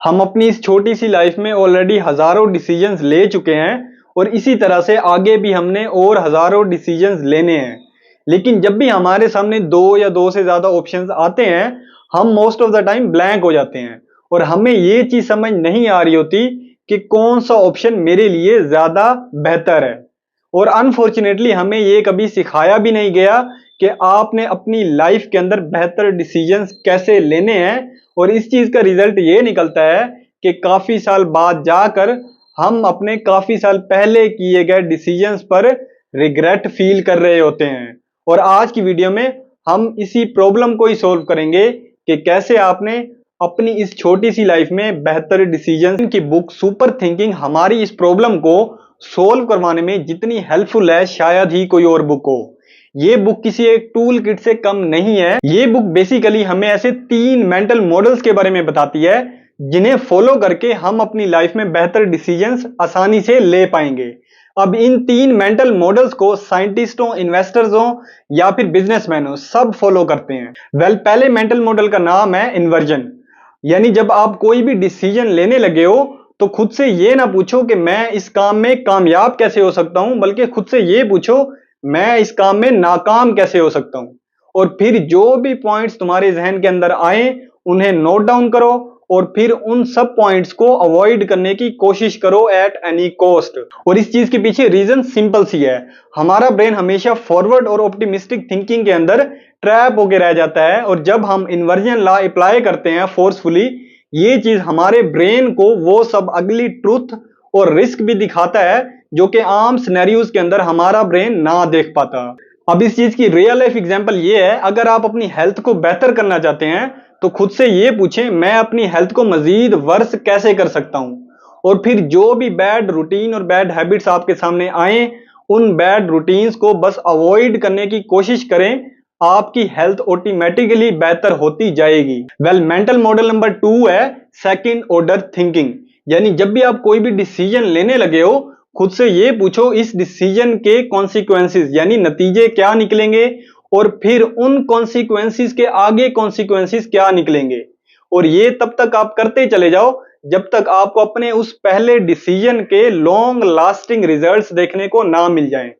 हम अपनी इस छोटी सी लाइफ में ऑलरेडी हजारों डिसीजंस ले चुके हैं और इसी तरह से आगे भी हमने और हजारों डिसीजंस लेने हैं। लेकिन जब भी हमारे सामने दो या दो से ज्यादा ऑप्शंस आते हैं, हम most of the time blank हो जाते हैं और हमें ये चीज समझ नहीं आ रही होती कि कौन सा ऑप्शन मेरे लिए ज्यादा बेहतर है। और अनफॉर्चुनेटली हमें ये कभी सिखाया भी नहीं गया कि आपने अपनी लाइफ के अंदर बेहतर डिसीजंस कैसे लेने हैं। और इस चीज का रिजल्ट ये निकलता है कि काफी साल बाद जाकर हम अपने काफी साल पहले किए गए डिसीजंस पर रिग्रेट फील कर रहे होते हैं। और आज की वीडियो में हम इसी प्रॉब्लम को ही सोल्व करेंगे कि कैसे आपने अपनी इस छोटी सी लाइफ में बेहतर डिसीजन की बुक सुपर थिंकिंग हमारी इस प्रॉब्लम को सोल्व करवाने में जितनी हेल्पफुल है शायद ही कोई और बुक हो। ये बुक किसी एक टूल किट से कम नहीं है। ये बुक बेसिकली हमें ऐसे 3 मेंटल मॉडल्स के बारे में बताती है जिन्हें फॉलो करके हम अपनी लाइफ में बेहतर डिसीजंस आसानी से ले पाएंगे। अब इन 3 मेंटल मॉडल्स को साइंटिस्टों, इन्वेस्टर्स हो या फिर बिजनेसमैन हो, सब फॉलो करते हैं। पहले मेंटल मॉडल का नाम है इन्वर्जन। यानी जब आप कोई भी डिसीजन लेने लगे हो तो खुद से ये ना पूछो कि मैं इस काम में कामयाब कैसे हो सकता हूं, बल्कि खुद से ये पूछो मैं इस काम में नाकाम कैसे हो सकता हूं। और फिर जो भी पॉइंट्स तुम्हारे जहन के अंदर आए उन्हें नोट डाउन करो और फिर उन सब पॉइंट्स को अवॉइड करने की कोशिश करो एट एनी कॉस्ट। और इस चीज के पीछे रीजन सिंपल सी है, हमारा ब्रेन हमेशा फॉरवर्ड और ऑप्टिमिस्टिक थिंकिंग के अंदर ट्रैप होके रह जाता है। और जब हम इन्वर्जन लॉ अप्लाई करते हैं फोर्सफुली, ये चीज हमारे ब्रेन को वो सब अगली ट्रूथ और रिस्क भी दिखाता है जो कि आम सिनेरियोज के अंदर हमारा ब्रेन ना देख पाता। अब इस चीज की रियल लाइफ एग्जांपल ये है, अगर आप अपनी हेल्थ को बेहतर करना चाहते हैं तो खुद से ये पूछें मैं अपनी हेल्थ को मजीद वर्स कैसे कर सकता हूं। और फिर जो भी बैड रूटीन और बैड हैबिट्स आपके सामने आए उन बैड रूटीन्स को बस अवॉइड करने की कोशिश करें, आपकी हेल्थ ऑटोमेटिकली बेहतर होती जाएगी। मेंटल मॉडल नंबर 2 है सेकंड ऑर्डर थिंकिंग। यानी जब भी आप कोई भी डिसीजन लेने लगे हो, खुद से ये पूछो इस डिसीजन के कॉन्सिक्वेंसेस यानी नतीजे क्या निकलेंगे और फिर उन कॉन्सिक्वेंसेस के आगे कॉन्सिक्वेंसेस क्या निकलेंगे। और ये तब तक आप करते चले जाओ जब तक आपको अपने उस पहले डिसीजन के लॉन्ग लास्टिंग रिजल्ट्स देखने को ना मिल जाएं।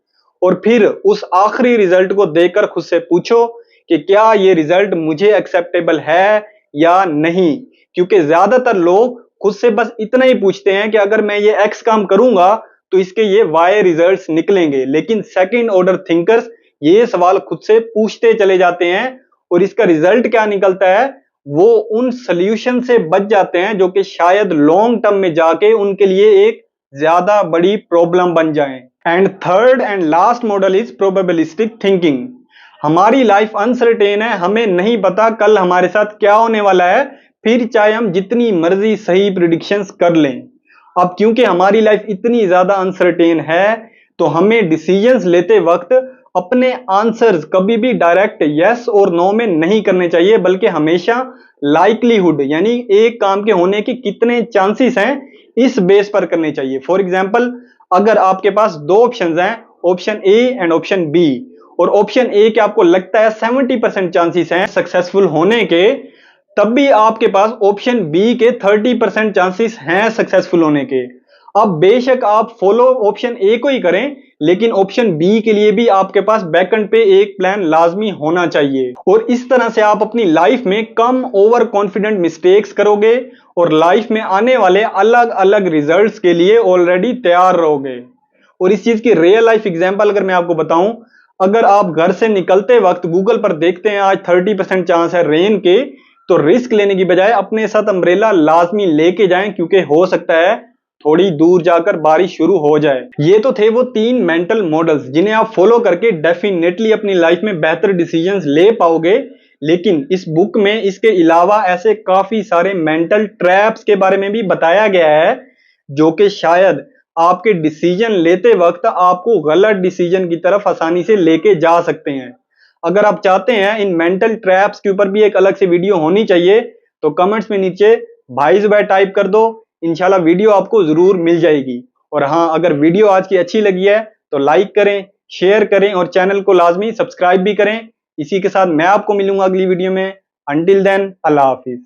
और फिर उस आखिरी रिजल्ट को देखकर खुद से पूछो कि क्या ये रिजल्ट मुझे एक्सेप्टेबल है या नहीं। क्योंकि ज्यादातर लोग खुद से बस इतना ही पूछते हैं कि अगर मैं ये एक्स काम करूंगा तो इसके ये वाई रिजल्ट्स निकलेंगे, लेकिन सेकंड ऑर्डर थिंकर्स ये सवाल खुद से पूछते चले जाते हैं और इसका रिजल्ट क्या निकलता है, वो उन सॉल्यूशन से बच जाते हैं जो कि शायद लॉन्ग टर्म में जाके उनके लिए एक ज्यादा बड़ी प्रॉब्लम बन जाए। And third and last model is probabilistic thinking. हमारी लाइफ अनसर्टेन है, हमें नहीं पता कल हमारे साथ क्या होने वाला है, फिर चाहे हम जितनी मर्जी सही प्रिडिक्शंस कर लें। अब क्योंकि हमारी लाइफ इतनी ज्यादा अनसर्टेन है तो हमें डिसीजंस लेते वक्त अपने आंसर्स कभी भी डायरेक्ट यस और नो में नहीं करने चाहिए, बल्कि हमेशा लाइकलीहुड यानी एक काम के होने के कितने चांसेस हैं इस बेस पर करने चाहिए। फॉर एग्जांपल, अगर आपके पास 2 ऑप्शंस हैं, option A and option B, और ऑप्शन ए के आपको लगता है 70% चांसेस हैं सक्सेसफुल होने के, तब भी आपके पास ऑप्शन बी के 30% चांसेस हैं सक्सेसफुल होने के। अब बेशक आप फॉलो ऑप्शन ए को ही करें, लेकिन ऑप्शन बी के लिए भी आपके पास बैकएंड पे एक प्लान लाजमी होना चाहिए। और इस तरह से आप अपनी लाइफ में कम ओवर कॉन्फिडेंट मिस्टेक्स करोगे और लाइफ में आने वाले अलग अलग रिजल्ट्स के लिए ऑलरेडी तैयार रहोगे। और इस चीज की रियल लाइफ एग्जांपल अगर मैं आपको बताऊं, अगर आप घर से निकलते वक्त गूगल पर देखते हैं आज 30% चांस है रेन के, तो रिस्क लेने की बजाय अपने साथ अम्ब्रेला लाजमी लेके जाएं, क्योंकि हो सकता है थोड़ी दूर जाकर बारिश शुरू हो जाए। ये तो थे वो 3 मेंटल मॉडल्स जिन्हें आप फॉलो करके डेफिनेटली अपनी लाइफ में बेहतर डिसीजंस ले पाओगे। लेकिन इस बुक में इसके अलावा ऐसे काफी सारे मेंटल ट्रैप्स के बारे में भी बताया गया है जो कि शायद आपके डिसीजन लेते वक्त आपको गलत डिसीजन की तरफ आसानी से लेके जा सकते हैं। अगर आप चाहते हैं इन मेंटल ट्रैप्स के ऊपर भी एक अलग से वीडियो होनी चाहिए तो कमेंट्स में नीचे भाई जुबैर टाइप कर दो, इंशाल्लाह वीडियो आपको जरूर मिल जाएगी। और हाँ, अगर वीडियो आज की अच्छी लगी है तो लाइक करें, शेयर करें और चैनल को लाजमी सब्सक्राइब भी करें। इसी के साथ मैं आपको मिलूंगा अगली वीडियो में। अंटिल देन, अल्लाह हाफिज।